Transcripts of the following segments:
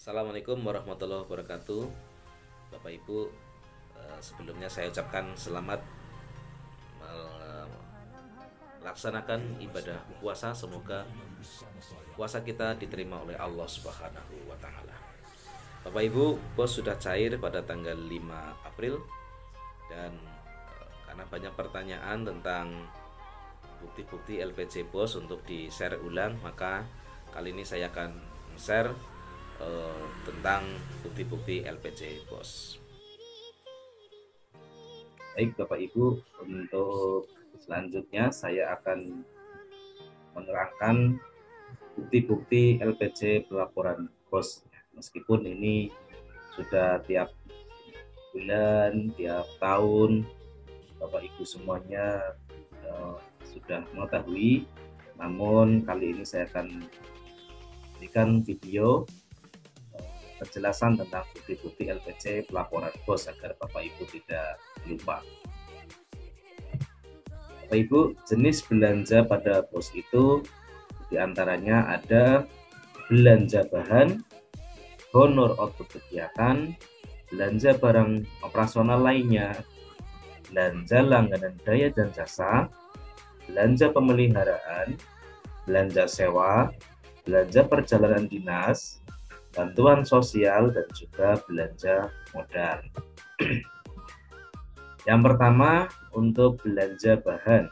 Assalamualaikum warahmatullahi wabarakatuh. Bapak Ibu, sebelumnya saya ucapkan selamat melaksanakan ibadah puasa. Semoga puasa kita diterima oleh Allah Subhanahu wa taala. Bapak Ibu, bos sudah cair pada tanggal 5 April dan karena banyak pertanyaan tentang bukti-bukti LPG bos untuk di-share ulang, maka kali ini saya akan share tentang bukti-bukti LPG bos. Baik Bapak Ibu, untuk selanjutnya saya akan menerangkan bukti-bukti LPG pelaporan bos. Meskipun ini sudah tiap bulan, tiap tahun Bapak Ibu semuanya sudah mengetahui, namun kali ini saya akan berikan video penjelasan tentang bukti-bukti LPG pelaporan bos agar Bapak Ibu tidak lupa. Bapak Ibu, jenis belanja pada bos itu diantaranya ada belanja bahan, honor output kegiatan, belanja barang operasional lainnya, belanja langganan daya dan jasa, belanja pemeliharaan, belanja sewa, belanja perjalanan dinas, bantuan sosial, dan juga belanja modal. Yang pertama, untuk belanja bahan.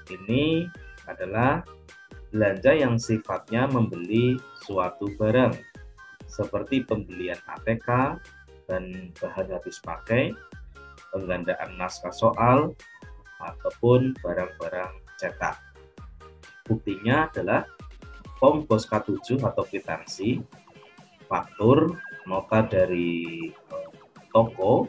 Ini adalah belanja yang sifatnya membeli suatu barang, seperti pembelian ATK dan bahan habis pakai, penggandaan naskah soal, ataupun barang-barang cetak. Buktinya adalah form bos K7 atau kwitansi, faktur, nota dari toko,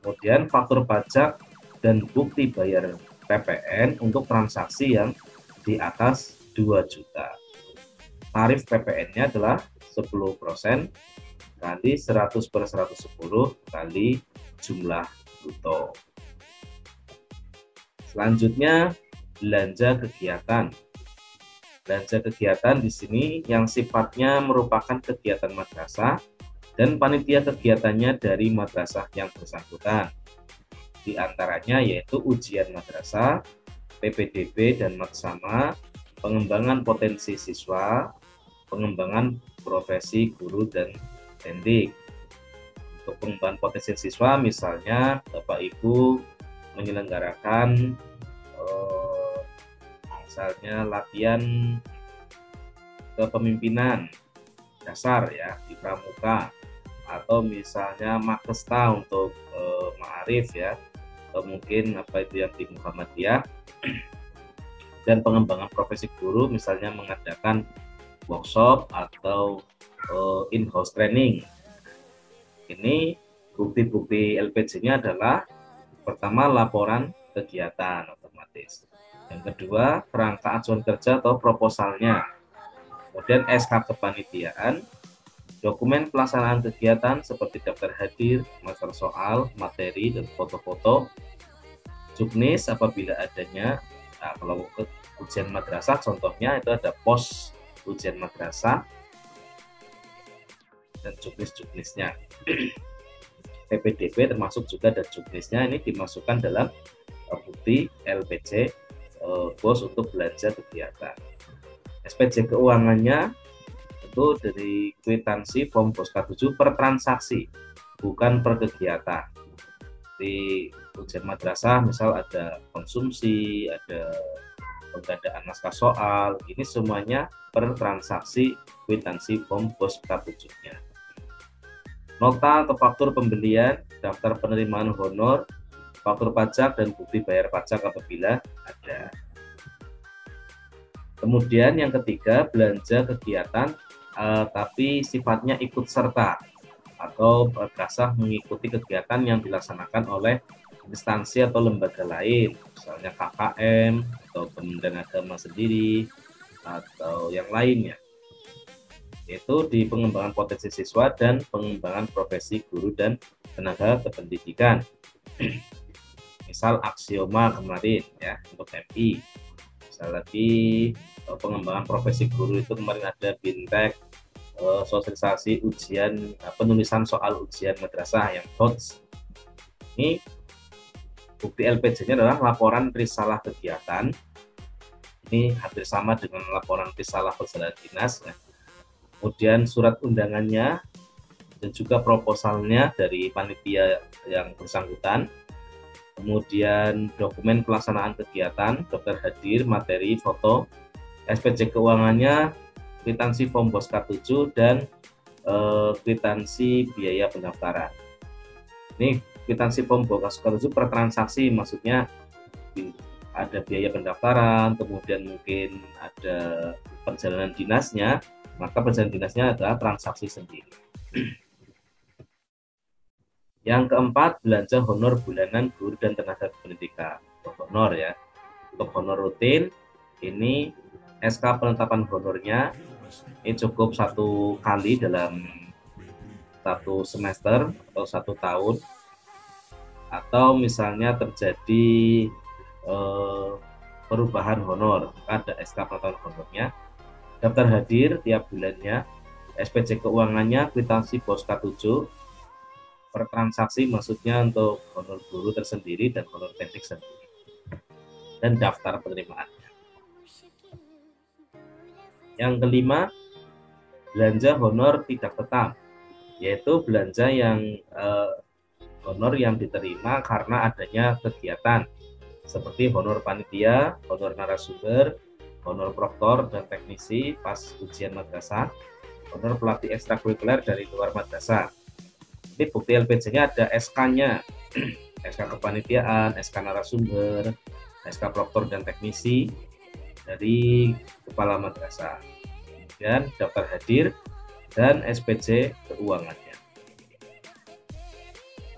kemudian faktur pajak dan bukti bayar PPN untuk transaksi yang di atas 2 juta. Tarif PPN-nya adalah 10% kali 100/110 kali jumlah bruto. Selanjutnya, belanja kegiatan. Belanja kegiatan di sini yang sifatnya merupakan kegiatan madrasah dan panitia kegiatannya dari madrasah yang bersangkutan. Di antaranya yaitu ujian madrasah, PPDB dan maksama, pengembangan potensi siswa, pengembangan profesi guru dan pendik. Untuk pengembangan potensi siswa, misalnya Bapak Ibu menyelenggarakan misalnya latihan kepemimpinan dasar ya di pramuka, atau misalnya makesta untuk ma'arif ya, atau mungkin apa itu yang di Muhammadiyah, dan pengembangan profesi guru misalnya mengadakan workshop atau in-house training. Ini bukti-bukti LPG-nya adalah pertama laporan kegiatan otomatis, yang kedua kerangka acuan kerja atau proposalnya, kemudian SK kepanitiaan, dokumen pelaksanaan kegiatan seperti daftar hadir, master soal, materi, dan foto-foto, juknis apabila adanya. Nah, kalau ke ujian madrasah contohnya itu ada pos ujian madrasah dan juknis-juknisnya. PPDB termasuk juga dan juknisnya ini dimasukkan dalam bukti LPG bos untuk belanja kegiatan. SPJ keuangannya itu dari kwitansi form bos K7 per transaksi, bukan per kegiatan. Di ujian madrasah misal ada konsumsi, ada penggandaan naskah soal, ini semuanya per transaksi kwitansi form bos K7-nya. Nota atau faktur pembelian, daftar penerimaan honor, faktur pajak, dan bukti bayar pajak apabila ada. Kemudian yang ketiga, belanja kegiatan tapi sifatnya ikut serta atau berasal mengikuti kegiatan yang dilaksanakan oleh instansi atau lembaga lain, misalnya KKM atau Kementerian Agama sendiri atau yang lainnya, yaitu di pengembangan potensi siswa dan pengembangan profesi guru dan tenaga kependidikan. Misal aksioma kemarin ya untuk MI, misal lagi pengembangan profesi guru itu kemarin ada bintek sosialisasi ujian penulisan soal ujian madrasah yang HOTS. Ini bukti LPJ-nya adalah laporan risalah kegiatan. Ini hampir sama dengan laporan risalah perjalanan dinas ya. Kemudian surat undangannya dan juga proposalnya dari panitia yang bersangkutan. Kemudian dokumen pelaksanaan kegiatan, daftar hadir, materi, foto, SPJ keuangannya, kwitansi form BOS K7 dan kwitansi biaya pendaftaran. Ini kwitansi form BOS K7 per transaksi, maksudnya ada biaya pendaftaran, kemudian mungkin ada perjalanan dinasnya, maka perjalanan dinasnya adalah transaksi sendiri. Yang keempat, belanja honor bulanan guru dan tenaga pendidikan. Untuk honor ya, untuk honor rutin ini SK penetapan honornya ini cukup 1 kali dalam 1 semester atau 1 tahun, atau misalnya terjadi perubahan honor, maka ada SK penetapan honornya, daftar hadir tiap bulannya, SPJ keuangannya, kwitansi BOS K7 per transaksi, maksudnya untuk honor guru tersendiri dan honor teknik sendiri, dan daftar penerimaannya. Yang kelima, belanja honor tidak tetap, yaitu belanja yang honor yang diterima karena adanya kegiatan seperti honor panitia, honor narasumber, honor proktor dan teknisi pas ujian madrasah, honor pelatih ekstrakurikuler dari luar madrasah. Ini bukti LPJ-nya ada SK-nya, SK kepanitiaan, SK narasumber, SK proktor dan teknisi dari kepala madrasah. Kemudian daftar hadir dan SPJ keuangannya.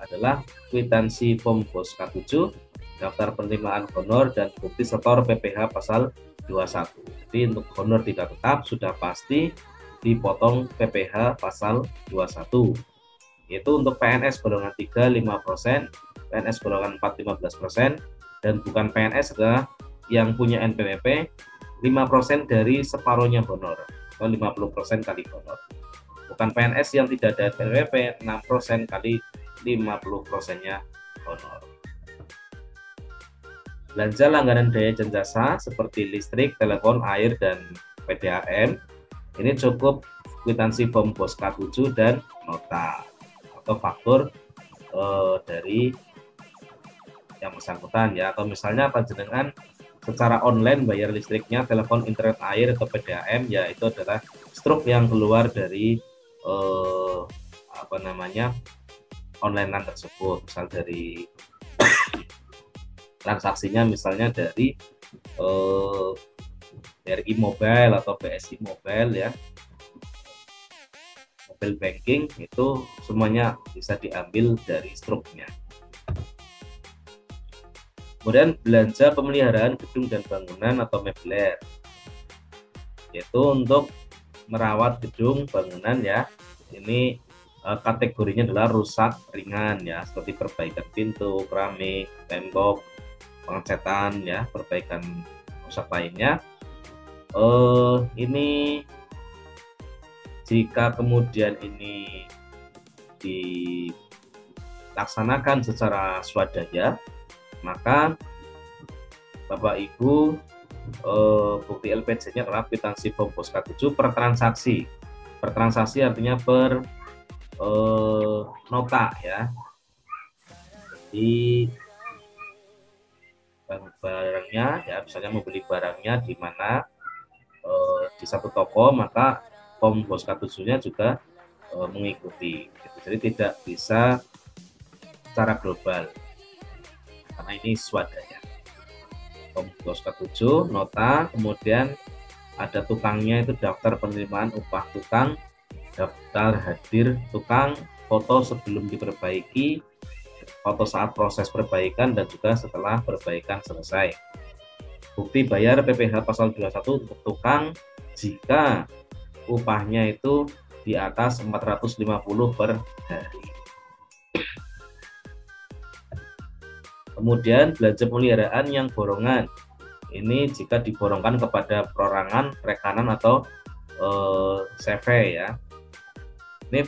Adalah kwitansi form BOS K7, daftar penerimaan honor dan bukti setor PPh pasal 21. Jadi untuk honor tidak tetap sudah pasti dipotong PPh pasal 21. Yaitu untuk PNS golongan 3 5%, PNS golongan 4 15%, dan bukan PNS adalah yang punya NPWP 5% dari separuhnya honor atau 50% kali honor. Bukan PNS yang tidak ada NPWP 6% kali 50%-nya honor. Belanja langganan daya dan jasa seperti listrik, telepon, air, dan PDAM ini cukup kwitansi form BOS K7 dan nota atau faktur dari yang bersangkutan ya, atau misalnya panjenengan secara online bayar listriknya, telepon, internet, air, atau PDAM ya, itu adalah struk yang keluar dari online tersebut, misal dari transaksinya misalnya dari BRI Mobile atau BSI Mobile ya, mobile banking, itu semuanya bisa diambil dari struknya. Kemudian belanja pemeliharaan gedung dan bangunan atau meubiler, yaitu untuk merawat gedung bangunan ya. Ini kategorinya adalah rusak ringan ya, seperti perbaikan pintu, keramik, tembok, pengecatan ya, perbaikan rusak lainnya. Ini jika kemudian ini dilaksanakan secara swadaya, maka Bapak Ibu bukti LPJ-nya adalah kwitansi form BOS K7 per transaksi. Per transaksi artinya per nota ya. Jadi barangnya ya, misalnya membeli barangnya di mana di satu toko, maka form BOS K7-nya juga mengikuti. Jadi tidak bisa secara global karena ini swadaya. Form BOS K7, nota, kemudian ada tukangnya, itu daftar penerimaan upah tukang, daftar hadir tukang, foto sebelum diperbaiki, foto saat proses perbaikan, dan juga setelah perbaikan selesai. Bukti bayar PPh pasal 21 untuk tukang jika upahnya itu di atas 450 per hari. Kemudian belanja pemeliharaan yang borongan. Ini jika diborongkan kepada perorangan, rekanan, atau CV ya. Ini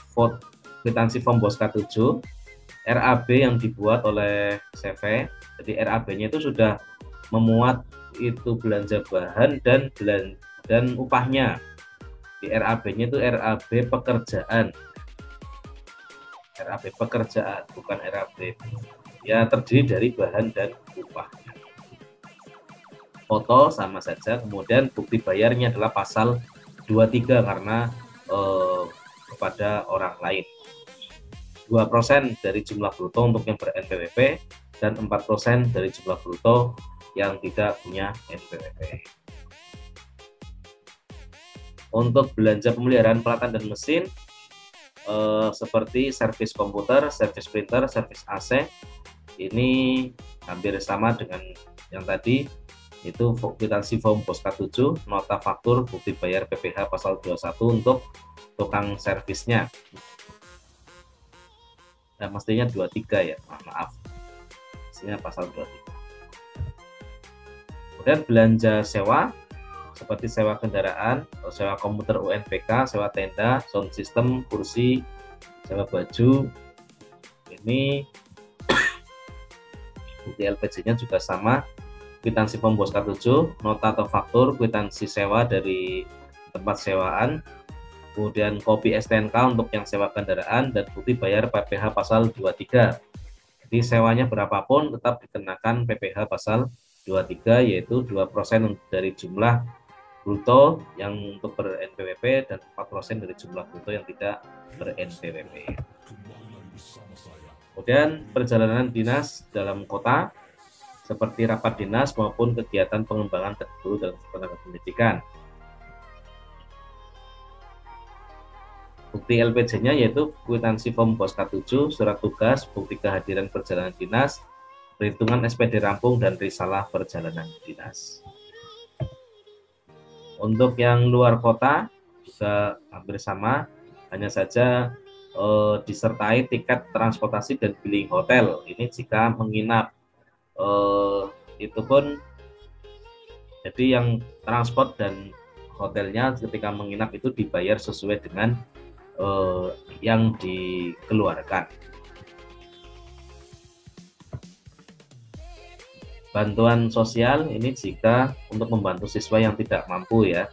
kwitansi form BOS K7 RAB yang dibuat oleh CV. Jadi RAB-nya itu sudah memuat itu belanja bahan dan upahnya. Di RAB-nya itu RAB pekerjaan. RAB pekerjaan, bukan RAB. Ya, terdiri dari bahan dan upah. Foto sama saja, kemudian bukti bayarnya adalah pasal 23 karena kepada orang lain. 2% dari jumlah bruto untuk yang ber-NPWP dan 4% dari jumlah bruto yang tidak punya NPWP. Untuk belanja pemeliharaan peralatan dan mesin seperti servis komputer, servis printer, servis AC, ini hampir sama dengan yang tadi, itu kwitansi form BOS K7, nota faktur, bukti bayar PPh pasal 21 untuk tukang servisnya. Nah, mestinya 23 ya, maaf. Mestinya pasal 23. Kemudian belanja sewa, seperti sewa kendaraan, sewa komputer UNPK, sewa tenda, sound system, kursi, sewa baju. Ini bukti LPG-nya juga sama, kwitansi form BOS K7, nota atau faktur, kwitansi sewa dari tempat sewaan, kemudian kopi STNK untuk yang sewa kendaraan, dan bukti bayar PPh pasal 23. Jadi sewanya berapapun tetap dikenakan PPh pasal 23, yaitu 2% dari jumlah bruto yang untuk ber-NPWP dan 4% dari jumlah bruto yang tidak ber-NPWP. Kemudian perjalanan dinas dalam kota seperti rapat dinas maupun kegiatan pengembangan terguru dalam tenaga pendidikan. Bukti LPJ-nya yaitu kwitansi form BOS K7, surat tugas, bukti kehadiran perjalanan dinas, perhitungan SPD rampung, dan risalah perjalanan dinas. Untuk yang luar kota juga hampir sama, hanya saja disertai tiket transportasi dan billing hotel. Ini jika menginap, itu pun jadi yang transport dan hotelnya ketika menginap itu dibayar sesuai dengan yang dikeluarkan. Bantuan sosial ini jika untuk membantu siswa yang tidak mampu ya,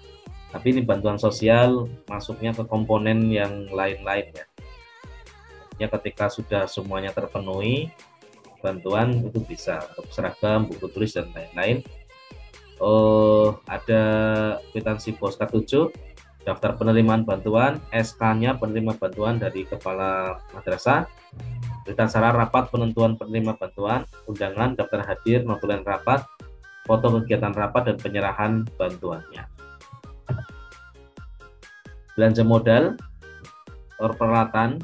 tapi ini bantuan sosial masuknya ke komponen yang lain-lain ya. Ya, ketika sudah semuanya terpenuhi, bantuan itu bisa untuk seragam, buku tulis, dan lain-lain. Ada kwitansi BOS K7, daftar penerimaan bantuan, SK-nya penerima bantuan dari kepala madrasah, berita acara rapat penentuan penerima bantuan, undangan, daftar hadir, notulen rapat, foto kegiatan rapat, dan penyerahan bantuannya. Belanja modal, peralatan,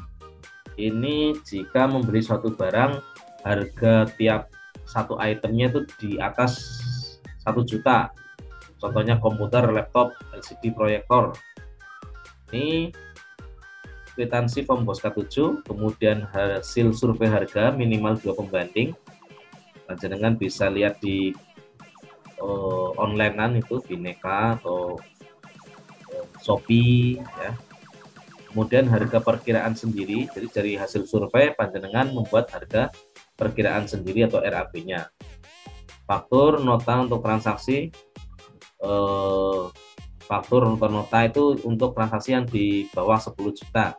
ini jika membeli suatu barang, harga tiap satu itemnya itu di atas 1 juta. Contohnya komputer, laptop, LCD proyektor. Ini kwitansi form BOS K7, kemudian hasil survei harga minimal 2 pembanding. Jenengan bisa lihat di onlinean itu Bineka atau Shopee ya. Kemudian harga perkiraan sendiri, jadi dari hasil survei panjenengan membuat harga perkiraan sendiri atau RAB-nya. Faktur, nota untuk transaksi, faktur atau nota itu untuk transaksi yang di bawah 10 juta.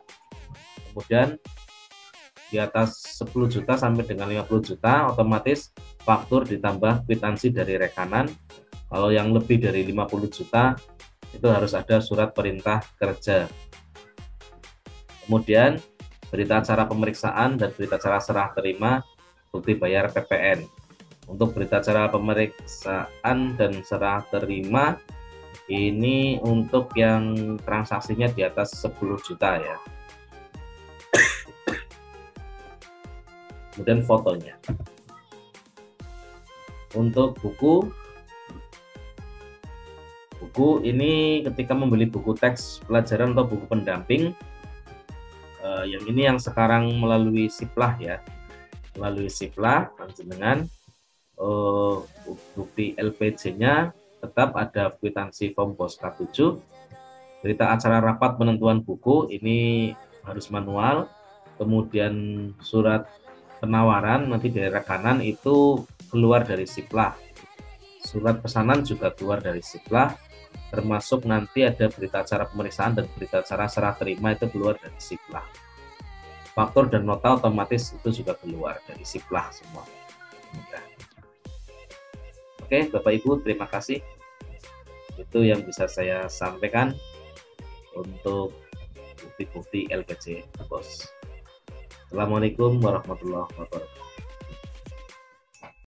Kemudian di atas 10 juta sampai dengan 50 juta otomatis faktur ditambah kwitansi dari rekanan. Kalau yang lebih dari 50 juta itu harus ada surat perintah kerja. Kemudian berita acara pemeriksaan dan berita acara serah terima, bukti bayar PPN. Untuk berita acara pemeriksaan dan serah terima ini untuk yang transaksinya di atas 10 juta ya. Kemudian fotonya. Untuk buku ini ketika membeli buku teks pelajaran atau buku pendamping, yang ini yang sekarang melalui Siplah ya, melalui Siplah dengan bukti LPJ-nya tetap ada kwitansi form BOS K7, berita acara rapat penentuan buku ini harus manual. Kemudian surat penawaran nanti di daerah kanan itu keluar dari Siplah. Surat pesanan juga keluar dari Siplah, termasuk nanti ada berita acara pemeriksaan dan berita acara serah terima itu keluar dari Siplah. Faktur dan nota otomatis itu juga keluar dari Siplah semua. Oke, Bapak Ibu, terima kasih. Itu yang bisa saya sampaikan untuk bukti-bukti LPG, Bos. Assalamualaikum warahmatullahi wabarakatuh.